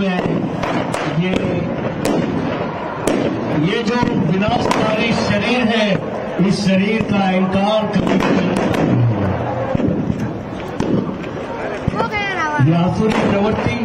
हुए हैं। ये जो विनाशकारी शरीर है, इस शरीर का इनकार कभी आसुरी प्रवृत्ति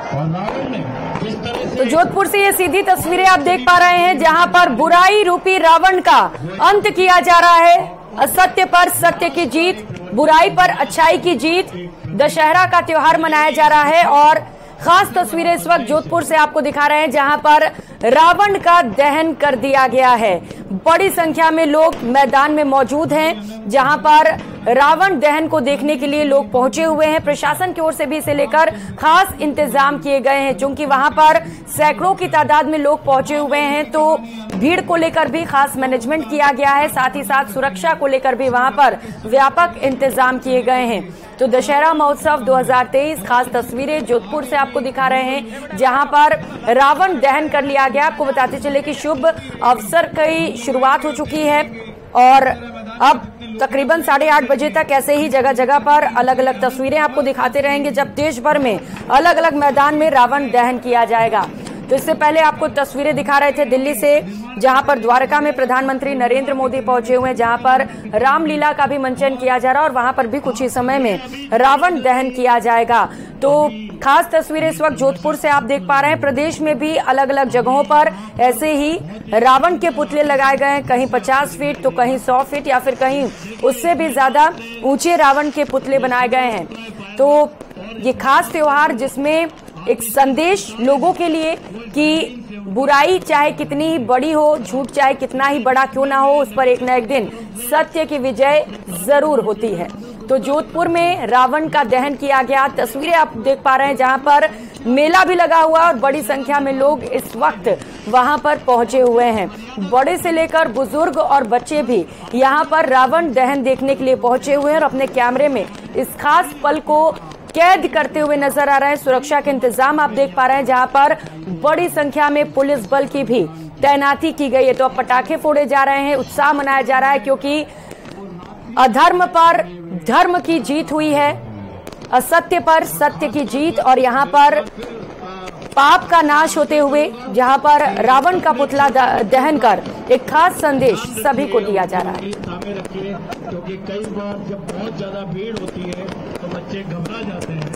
और रावण ने जिस तरह से। तो जोधपुर से ये सीधी तस्वीरें आप देख पा रहे हैं जहां पर बुराई रूपी रावण का अंत किया जा रहा है। असत्य पर सत्य की जीत, बुराई पर अच्छाई की जीत, दशहरा का त्योहार मनाया जा रहा है। और खास तस्वीरें इस वक्त जोधपुर से आपको दिखा रहे हैं जहां पर रावण का दहन कर दिया गया है। बड़ी संख्या में लोग मैदान में मौजूद हैं जहां पर रावण दहन को देखने के लिए लोग पहुंचे हुए हैं। प्रशासन की ओर से भी इसे लेकर खास इंतजाम किए गए हैं, क्योंकि वहां पर सैकड़ों की तादाद में लोग पहुंचे हुए हैं। तो भीड़ को लेकर भी खास मैनेजमेंट किया गया है, साथ ही साथ सुरक्षा को लेकर भी वहां पर व्यापक इंतजाम किए गए हैं। तो दशहरा महोत्सव 2023 खास तस्वीरें जोधपुर से आपको दिखा रहे हैं जहां पर रावण दहन कर लिया गया। आपको बताते चले कि शुभ अवसर की शुरुआत हो चुकी है और अब तकरीबन 8:30 बजे तक ऐसे ही जगह जगह पर अलग अलग तस्वीरें आपको दिखाते रहेंगे जब देश भर में अलग अलग मैदान में रावण दहन किया जाएगा। तो इससे पहले आपको तस्वीरें दिखा रहे थे दिल्ली से, जहां पर द्वारका में प्रधानमंत्री नरेंद्र मोदी पहुंचे हुए हैं, जहां पर रामलीला का भी मंचन किया जा रहा है और वहां पर भी कुछ ही समय में रावण दहन किया जाएगा। तो खास तस्वीरें इस वक्त जोधपुर से आप देख पा रहे हैं। प्रदेश में भी अलग अलग जगहों पर ऐसे ही रावण के पुतले लगाए गए हैं, कहीं 50 फीट तो कहीं 100 फीट या फिर कहीं उससे भी ज्यादा ऊंचे रावण के पुतले बनाए गए हैं। तो ये खास त्योहार जिसमें एक संदेश लोगों के लिए कि बुराई चाहे कितनी ही बड़ी हो, झूठ चाहे कितना ही बड़ा क्यों ना हो, उस पर एक न एक दिन सत्य की विजय जरूर होती है। तो जोधपुर में रावण का दहन किया गया। तस्वीरें आप देख पा रहे हैं जहां पर मेला भी लगा हुआ और बड़ी संख्या में लोग इस वक्त वहां पर पहुंचे हुए हैं। बड़े से लेकर बुजुर्ग और बच्चे भी यहां पर रावण दहन देखने के लिए पहुंचे हुए हैं और अपने कैमरे में इस खास पल को कैद करते हुए नजर आ रहे हैं। सुरक्षा के इंतजाम आप देख पा रहे हैं जहां पर बड़ी संख्या में पुलिस बल की भी तैनाती की गई है। तो अब पटाखे फोड़े जा रहे हैं, उत्साह मनाया जा रहा है, क्योंकि अधर्म पर धर्म की जीत हुई है, असत्य पर सत्य की जीत। और यहाँ पर पाप का नाश होते हुए जहां पर रावण का पुतला दहन कर एक खास संदेश सभी को दिया जा रहा है। क्योंकि कई बार जब बहुत ज्यादा भीड़ होती है तो बच्चे घबरा जाते हैं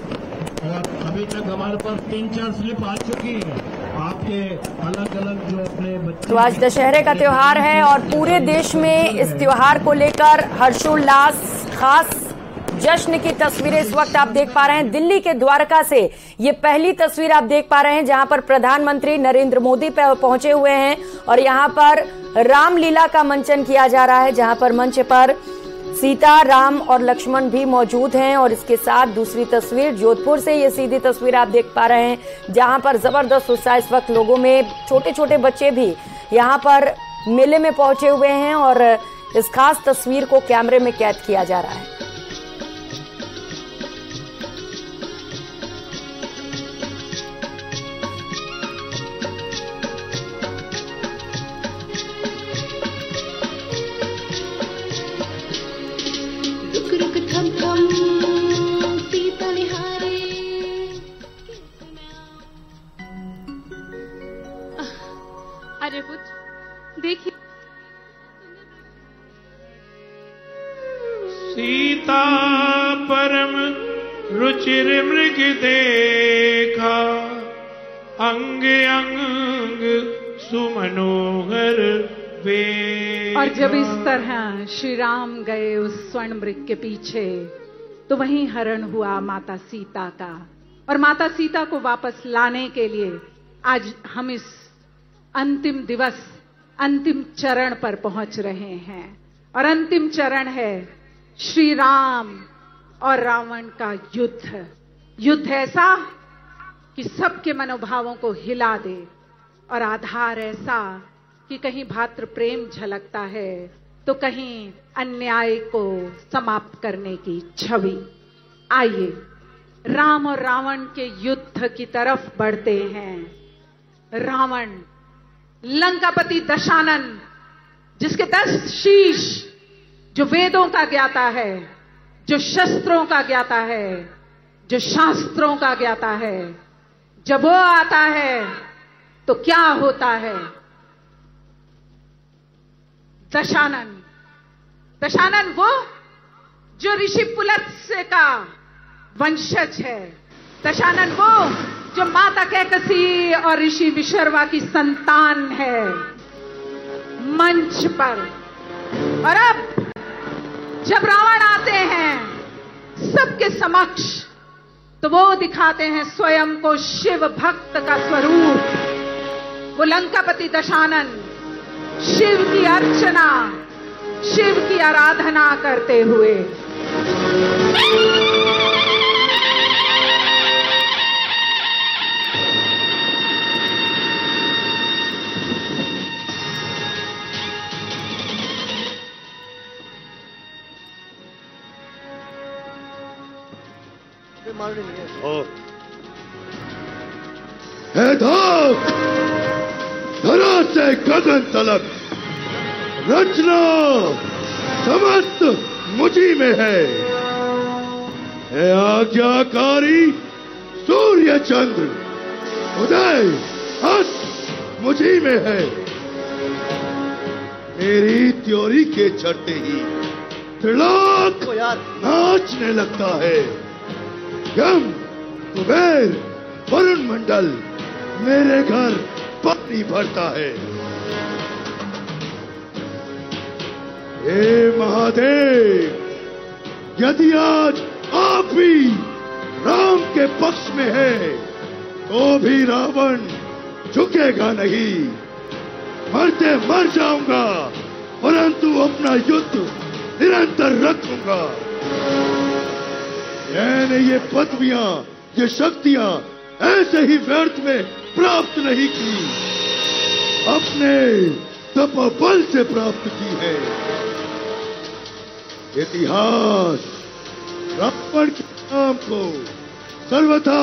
और अभी तक हमारे पास 3-4 स्लिप आ चुकी है आपके अलग अलग जो अपने बच्चे। तो आज दशहरे का त्योहार है और पूरे देश में इस त्योहार को लेकर हर्षोल्लास, खास जश्न की तस्वीरें इस वक्त आप देख पा रहे हैं। दिल्ली के द्वारका से ये पहली तस्वीर आप देख पा रहे हैं जहां पर प्रधानमंत्री नरेंद्र मोदी पहुंचे हुए हैं और यहां पर रामलीला का मंचन किया जा रहा है, जहां पर मंच पर सीता, राम और लक्ष्मण भी मौजूद हैं। और इसके साथ दूसरी तस्वीर जोधपुर से ये सीधी तस्वीर आप देख पा रहे हैं जहां पर जबरदस्त उत्साह इस वक्त लोगों में, छोटे छोटे बच्चे भी यहां पर मेले में पहुंचे हुए हैं और इस खास तस्वीर को कैमरे में कैद किया जा रहा है। अरे कुछ देखिए, सीता परम रुचिर मृग देखा, अंग अंग सुमनोहर वे। और जब इस तरह श्री राम गए उस स्वर्ण मृग के पीछे तो वहीं हरण हुआ माता सीता का। और माता सीता को वापस लाने के लिए आज हम इस अंतिम दिवस, अंतिम चरण पर पहुंच रहे हैं। और अंतिम चरण है श्री राम और रावण का युद्ध। युद्ध ऐसा कि सबके मनोभावों को हिला दे और आधार ऐसा कि कहीं भातृ प्रेम झलकता है तो कहीं अन्याय को समाप्त करने की छवि। आइए राम और रावण के युद्ध की तरफ बढ़ते हैं। रावण लंकापति दशानन, जिसके 10 शीश, जो वेदों का ज्ञाता है, जो शस्त्रों का ज्ञाता है, जो शास्त्रों का ज्ञाता है, जब वो आता है तो क्या होता है? दशानन, दशानन वो जो ऋषि पुलत्स्य का वंशज है, दशानन वो जो माता कैकसी और ऋषि विशर्वा की संतान है, मंच पर। और अब जब रावण आते हैं सबके समक्ष, तो वो दिखाते हैं स्वयं को शिव भक्त का स्वरूप। वो लंकापति दशानन शिव की अर्चना, शिव की आराधना करते हुए है धाक धरा से गगन तलक, रचना समस्त मुझी में है आज्ञाकारी सूर्य चंद्र, उदय अस्त मुझी में है। मेरी त्योरी के चढ़ते ही त्रिलोक नाचने लगता है। यम, कुबेर, वरुण मंडल मेरे घर पानी भरता है। हे महादेव, यदि आज आप भी राम के पक्ष में है तो भी रावण झुकेगा नहीं। मरते मर जाऊंगा परंतु अपना युद्ध निरंतर रखूंगा। मैंने ये पदवियां, ये शक्तियां ऐसे ही व्यर्थ में प्राप्त नहीं की, अपने तपबल से प्राप्त की है। इतिहास रावण के नाम को सर्वथा